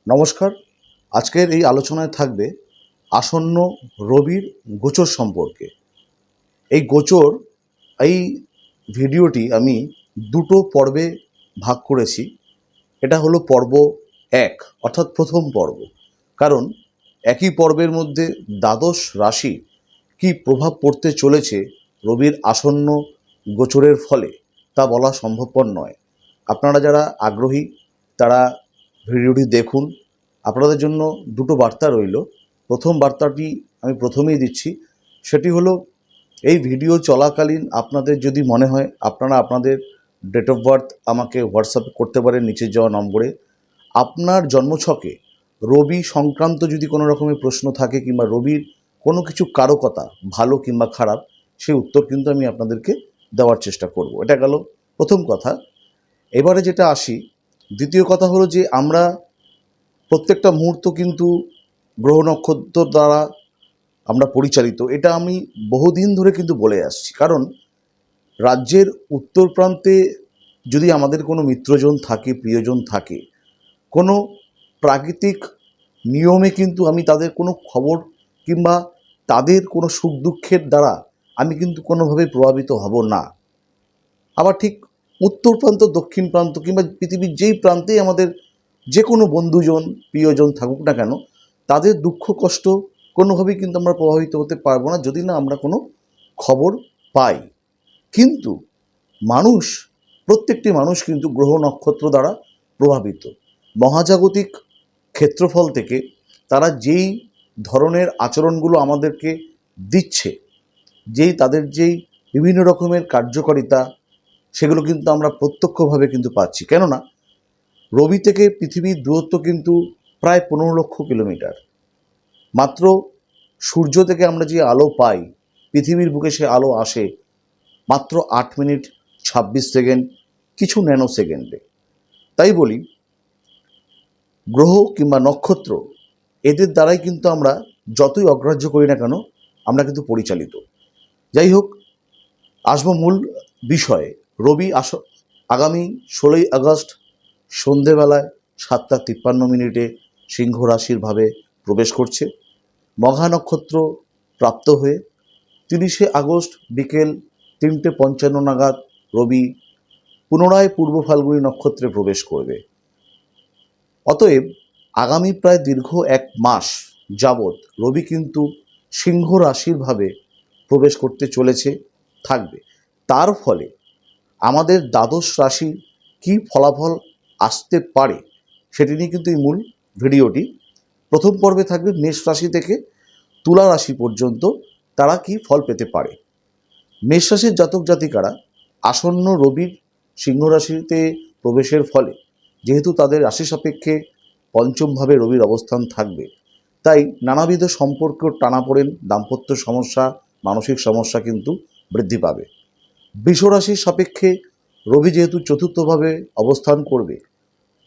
নমস্কার। আজকের এই আলোচনায় থাকবে আসন্ন রবির গোচর সম্পর্কে। এই গোচর এই ভিডিওটি আমি দুটো পর্বে ভাগ করেছি। এটা হলো পর্ব ১ অর্থাৎ প্রথম পর্ব। কারণ একই পর্বের মধ্যে দ্বাদশ রাশি কী প্রভাব পড়তে চলেছে রবির আসন্ন গোচরের ফলে তা বলা সম্ভবপর নয়। আপনারা যারা আগ্রহী তারা ভিডিওটি দেখুন। আপনাদের জন্য দুটো বার্তা রইল। প্রথম বার্তাটি আমি প্রথমেই দিচ্ছি, সেটি হলো এই ভিডিও চলাকালীন আপনাদের যদি মনে হয় আপনারা আপনাদের ডেট অফ বার্থ আমাকে হোয়াটসঅ্যাপ করতে পারেন নিচে যাওয়া নম্বরে। আপনার জন্মছকে রবি সংক্রান্ত যদি কোনো রকমের প্রশ্ন থাকে কিংবা রবির কোনো কিছু কারকতা ভালো কিংবা খারাপ, সেই উত্তর কিন্তু আমি আপনাদেরকে দেওয়ার চেষ্টা করব। এটা গেল প্রথম কথা। এবারে যেটা আসি, দ্বিতীয় কথা হলো যে আমরা প্রত্যেকটা মুহূর্ত কিন্তু গ্রহ নক্ষত্র দ্বারা আমরা পরিচালিত। এটা আমি বহুদিন ধরে কিন্তু বলে আসছি। কারণ রাজ্যের উত্তর প্রান্তে যদি আমাদের কোনো মিত্রজন থাকে, প্রিয়জন থাকে, কোনো প্রাকৃতিক নিয়মে কিন্তু আমি তাদের কোনো খবর কিংবা তাদের কোনো সুখ দুঃখের দ্বারা আমি কিন্তু কোনোভাবে প্রভাবিত হব না। আবার ঠিক উত্তর প্রান্ত, দক্ষিণ প্রান্ত কিংবা পৃথিবীর যেই প্রান্তেই আমাদের যে কোনো বন্ধুজন প্রিয়জন থাকুক না কেন, তাদের দুঃখ কষ্ট কোনোভাবেই কিন্তু আমরা প্রভাবিত হতে পারবো না যদি না আমরা কোনো খবর পাই। কিন্তু মানুষ, প্রত্যেকটি মানুষ কিন্তু গ্রহ নক্ষত্র দ্বারা প্রভাবিত। মহাজাগতিক ক্ষেত্রফল থেকে তারা যেই ধরনের আচরণগুলো আমাদেরকে দিচ্ছে, তাদের যেই বিভিন্ন রকমের কার্যকারিতা, সেগুলো কিন্তু আমরা প্রত্যক্ষভাবে কিন্তু পাচ্ছি। কেননা রবি থেকে পৃথিবীর দূরত্ব কিন্তু প্রায় 15 লক্ষ কিলোমিটার। মাত্র সূর্য থেকে আমরা যে আলো পাই, পৃথিবীর বুকে সে আলো আসে মাত্র 8 মিনিট 26 সেকেন্ড কিছু ন্যানো সেকেন্ডে। তাই বলি, গ্রহ কিংবা নক্ষত্র এদের দ্বারাই কিন্তু আমরা যতই অগ্রাহ্য করি না কেন আমরা কিন্তু পরিচালিত। যাই হোক, আসবো মূল বিষয়ে। রবি আগামী 16ই আগস্ট সন্ধেবেলায় 7টা 53 মিনিটে সিংহ রাশির ভাবে প্রবেশ করছে। মঘা নক্ষত্র প্রাপ্ত হয়ে 30শে আগস্ট বিকেল 3টে 55 নাগাদ রবি পুনরায় পূর্ব ফাল্গুনী নক্ষত্রে প্রবেশ করবে। অতএব আগামী প্রায় দীর্ঘ 1 মাস যাবৎ রবি কিন্তু সিংহ রাশির ভাবে প্রবেশ করতে চলেছে, থাকবে। তার ফলে আমাদের দ্বাদশ রাশি কী ফলাফল আসতে পারে সেটি নিয়ে কিন্তু এই মূল ভিডিওটি। প্রথম পর্বে থাকবে মেষ রাশি থেকে তুলা রাশি পর্যন্ত তারা কি ফল পেতে পারে। মেষ রাশির জাতক জাতিকারা আসন্ন রবির সিংহ রাশিতে প্রবেশের ফলে যেহেতু তাদের রাশি সাপেক্ষে পঞ্চমভাবে রবির অবস্থান থাকবে, তাই নানাবিধ সম্পর্ক টানাপোড়েন, দাম্পত্য সমস্যা, মানসিক সমস্যা কিন্তু বৃদ্ধি পাবে। বৃষ রাশির সাপেক্ষে রবি যেহেতু চতুর্থভাবে অবস্থান করবে,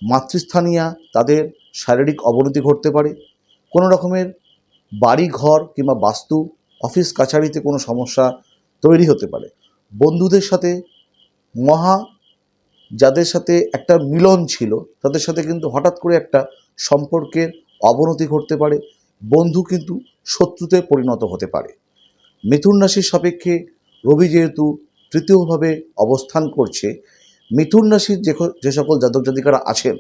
মাতৃস্থানীয়া তাদের শারীরিক অবনতি ঘটতে পারে। কোনো রকমের বাড়ি ঘর কিংবা বাস্তু, অফিস কাছারিতে কোনো সমস্যা তৈরি হতে পারে। বন্ধুদের সাথে যাদের সাথে একটা মিলন ছিল তাদের সাথে কিন্তু হঠাৎ করে একটা সম্পর্কের অবনতি ঘটতে পারে। বন্ধু কিন্তু শত্রুতে পরিণত হতে পারে। মিথুন রাশির সাপেক্ষে রবি যেহেতু তৃতীয়ভাবে অবস্থান করছে, মিথুন রাশির যে সকল জাতক জাতিকারা আছেন,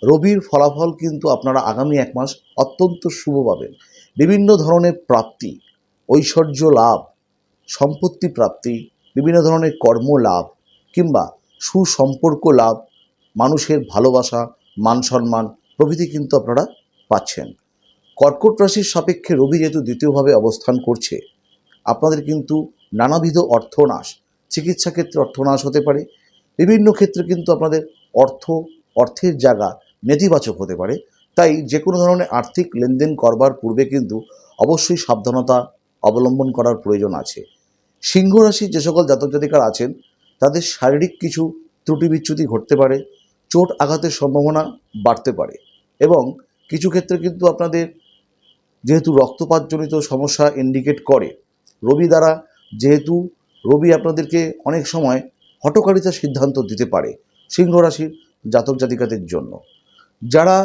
রবির ফলাফল কিন্তু আপনারা আগামী 1 মাস অত্যন্ত শুভ পাবেন। বিভিন্ন ধরনের প্রাপ্তি, ঐশ্বর্য লাভ, সম্পত্তি প্রাপ্তি, বিভিন্ন ধরনের কর্ম লাভ কিংবা সুসম্পর্ক লাভ, মানুষের ভালোবাসা, মান সম্মান প্রভৃতি কিন্তু আপনারা পাচ্ছেন। কর্কট রাশির সাপেক্ষে রবি যেহেতু দ্বিতীয়ভাবে অবস্থান করছে, আপনাদের কিন্তু নানাবিধ অর্থনাশ, চিকিৎসা ক্ষেত্রে অর্থনাশ হতে পারে। বিভিন্ন ক্ষেত্রে কিন্তু আপনাদের অর্থের জায়গা নেতিবাচক হতে পারে। তাই যে কোনো ধরনের আর্থিক লেনদেন করবার পূর্বে কিন্তু অবশ্যই সাবধানতা অবলম্বন করার প্রয়োজন আছে। সিংহ রাশির যে সকল জাতক জাতিকারা আছেন তাদের শারীরিক কিছু ত্রুটি বিচ্যুতি ঘটতে পারে, চোট আঘাতের সম্ভাবনা বাড়তে পারে এবং কিছু ক্ষেত্রে কিন্তু আপনাদের যেহেতু রক্তপাতজনিত সমস্যা ইন্ডিকেট করে রবি দ্বারা, যেহেতু রবি আপনাদেরকে অনেক সময় হঠকারিতার সিদ্ধান্ত দিতে পারে সিংহ রাশির জাতক জাতিকাদের জন্য। যারা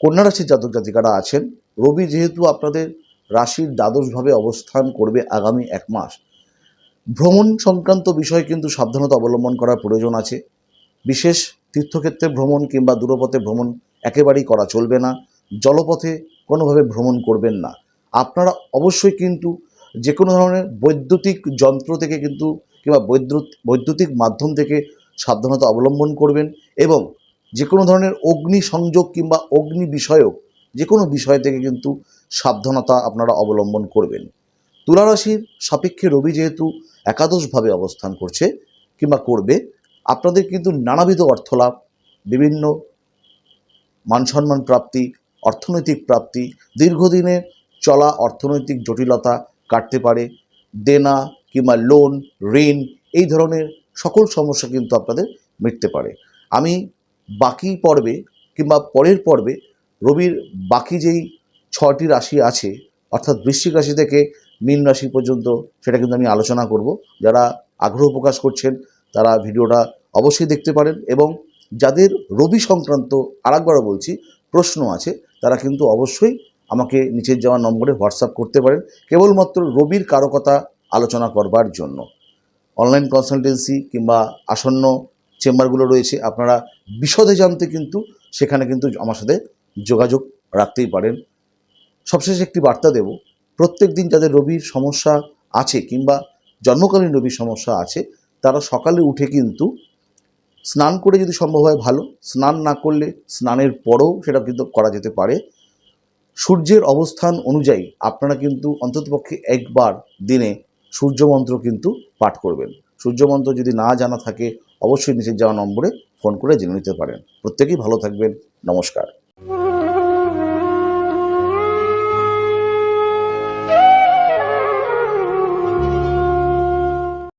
কন্যা রাশির জাতক জাতিকারা আছেন, রবি যেহেতু আপনাদের রাশির দ্বাদশভাবে অবস্থান করবে আগামী 1 মাস, ভ্রমণ সংক্রান্ত বিষয়ে কিন্তু সাবধানতা অবলম্বন করার প্রয়োজন আছে। বিশেষ তীর্থক্ষেত্রে ভ্রমণ কিংবা দূরপথে ভ্রমণ একেবারেই করা চলবে না। জলপথে কোনোভাবে ভ্রমণ করবেন না। আপনারা অবশ্যই কিন্তু যে কোনো ধরনের বৈদ্যুতিক যন্ত্র থেকে কিন্তু কিংবা বৈদ্যুতিক মাধ্যম থেকে সাবধানতা অবলম্বন করবেন এবং যে কোনো ধরনের অগ্নি সংযোগ কিংবা অগ্নি বিষয়ক যে কোনো বিষয় থেকে কিন্তু সাবধানতা আপনারা অবলম্বন করবেন। তুলা রাশির সাপেক্ষে রবি যেহেতু একাদশভাবে অবস্থান করছে কিংবা করবে, আপনাদের কিন্তু নানাবিধ অর্থলাভ, বিভিন্ন মানসম্মান প্রাপ্তি, অর্থনৈতিক প্রাপ্তি, দীর্ঘদিনের চলা অর্থনৈতিক জটিলতা কাটতে পারে। দেনা কিংবা লোন, ঋণ এই ধরনের সকল সমস্যা কিন্তু আপনাদের মিটতে পারে। আমি বাকি পর্বে কিংবা পরের পর্বে রবির বাকি যেই 6টি রাশি আছে, অর্থাৎ বৃশ্চিক রাশি থেকে মীন রাশি পর্যন্ত, সেটা কিন্তু আমি আলোচনা করব। যারা আগ্রহ প্রকাশ করছেন তারা ভিডিওটা অবশ্যই দেখতে পারেন এবং যাদের রবি সংক্রান্ত আরেকবারও বলছি প্রশ্ন আছে, তারা কিন্তু অবশ্যই আমাকে নিচের যাওয়া নম্বরে হোয়াটসঅ্যাপ করতে পারেন কেবলমাত্র রবির কারকতা আলোচনা করবার জন্য। অনলাইন কনসালটেন্সি কিংবা আসন্ন চেম্বারগুলো রয়েছে, আপনারা বিশদে জানতে কিন্তু সেখানে কিন্তু আমার সাথে যোগাযোগ রাখতেই পারেন। সবশেষে একটি বার্তা দেব, প্রত্যেক দিন যাদের রবির সমস্যা আছে কিংবা জন্মকালীন রবির সমস্যা আছে, তারা সকালে উঠে কিন্তু স্নান করে যদি সম্ভব হয় ভালো, স্নান না করলে স্নানের পরেও সেটা কিন্তু করা যেতে পারে। সূর্যের অবস্থান অনুযায়ী আপনারা কিন্তু অন্ততপক্ষে একবার দিনে সূর্যমন্ত্র কিন্তু পাঠ করবেন। সূর্যমন্ত্র যদি না জানা থাকে অবশ্যই নিচের যাওয়া নম্বরে ফোন করে জেনে নিতে পারেন। প্রত্যেকেই ভালো থাকবেন। নমস্কার।